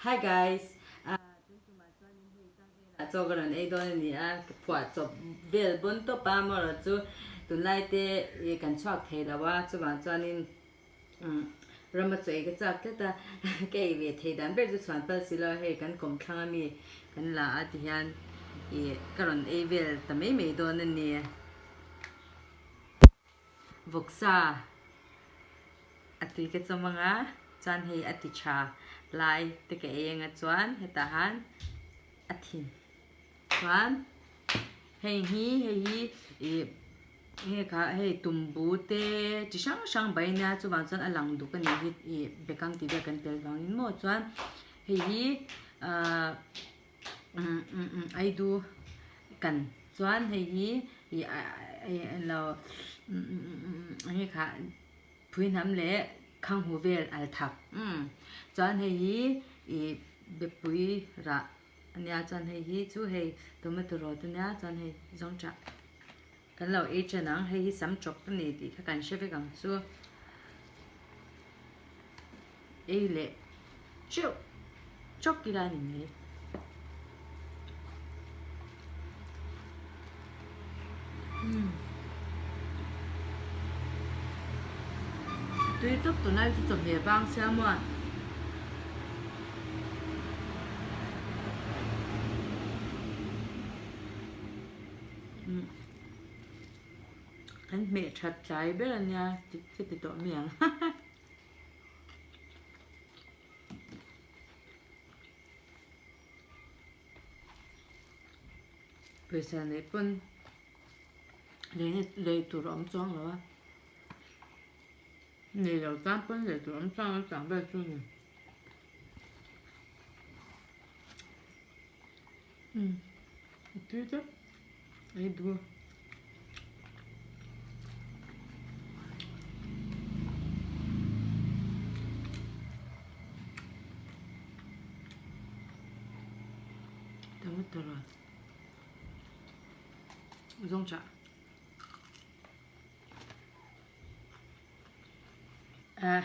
Hi guys. Cho cái lần ấy đó nè phật cho về bốn to ba mà rồi chú tuần lại thế cần choạc thế là wa chú bảo cho nên rồi mà chơi cái chắc cái ta cái về thế đàn bây giờ chọn bao xí lo hay cần cùng thằng mi cần là thì han cái lần ấy về tầm mấy đó nè vok sa ati cái cho mga chan hay ati cha lại thì cái ấy ngay chuan hay ta han atin chuan hi he ka he tumbu te chi sang sang bai na chu wang chuan a lang du kan ni hi bekang ti kan tel wang in mo chuan hi ai du kan chuan hi lo he kha phui nam le khang hu vel al thap chuan hi be pui ra ania chuan hi chu hei tomato ro tu nia chuan hei zong cha kan lo e chen ang hei sam chok ta ni ti kha kan she ve gang chu e le chu chok ki ra ni ni tui tok tu nai chu chom he bang sia mo kan me that chai be la nia ti ti to miang pesa ne pun le tu rom chong lo ni lo ta pun le tu rom chong chang ba chu ni tui tok ai du tomato ro zong cha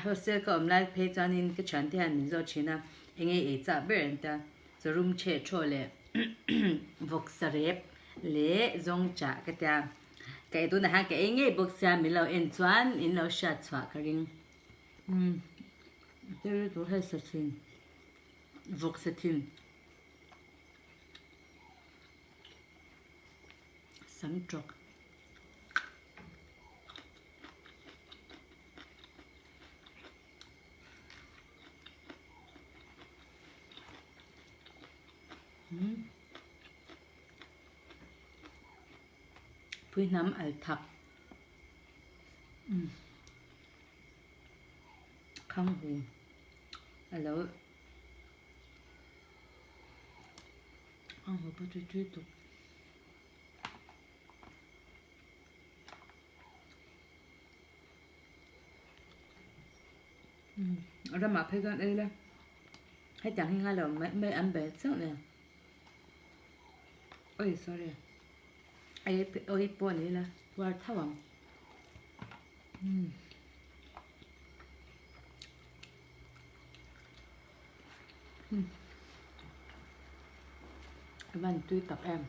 hostel ko omlai phe chanin ke chan te han min zo china enge e cha ber ta zo room che cho le vok sarep le zong cha ka ta cái tu na ha cái enge bok sa mi lo en chuan in lo sha chwa ka ring te tu he sa chin vok sa thin sam trok phui nam al thap khang hu alo khang hu pa chu chu tu ra mà phe gan đây là hay chẳng hay là mấy ăn bé sao nè ôi sorry ai ôi po này là qua thao à văn tui tập em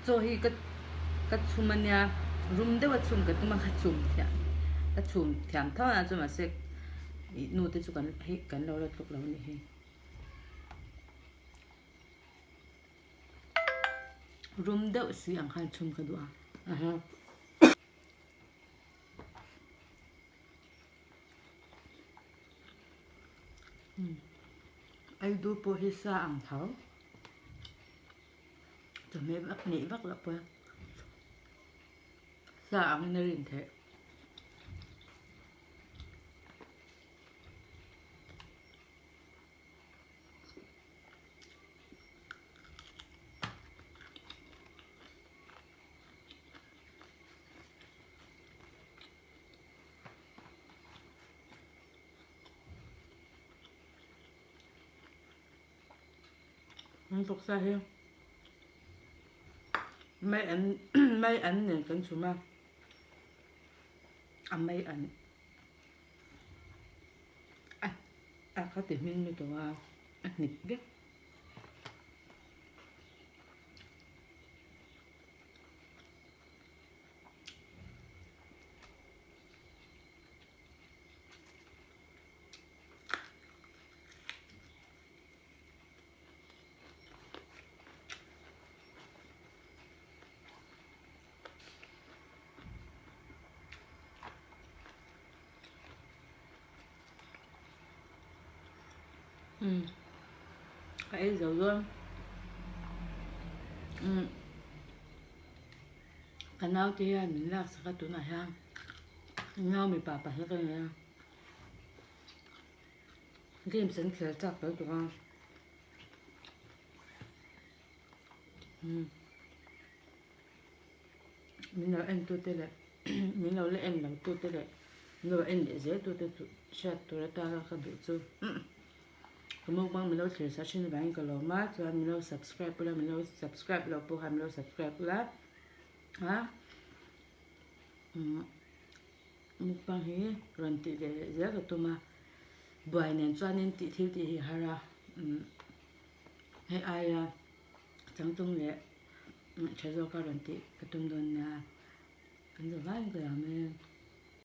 cho hi cái chum anh ya room de wa chum cái tu mà cái chum thia cái chum thiam thao na chu mà se nu te chu kan hi kan lo tuk lo ni hi room de si ang khan chum ka du a ha ai du po hi sa ang thao cho mẹ bắt nỉ bắt lặp qua sa ang na rin thế không thuộc sa hiên mấy anh mấy anh này cần số mà mấy anh có tiền mình như tụi anh nịch ghét cái dầu luôn cái nào thì mình là sẽ có tụi này ha nào mình bà sẽ cái này cái em sinh khởi chắc tới tụi con mình nói em tôi tên là mình nói là em làm tôi tên là nói em để dễ tôi tên chat tôi ta là không biết chứ cái mukbang mình nói chỉ là xin bạn cái lỗ mát cho mình nói subscribe là mình nói subscribe là bộ mình nói subscribe là hả mukbang hi ran ti để dễ cái tôi mà buổi nên cho nên ti thiếu ti hara hay ai chẳng tung lệ chế độ các ran ti cái tung đơn anh rồi vay cái làm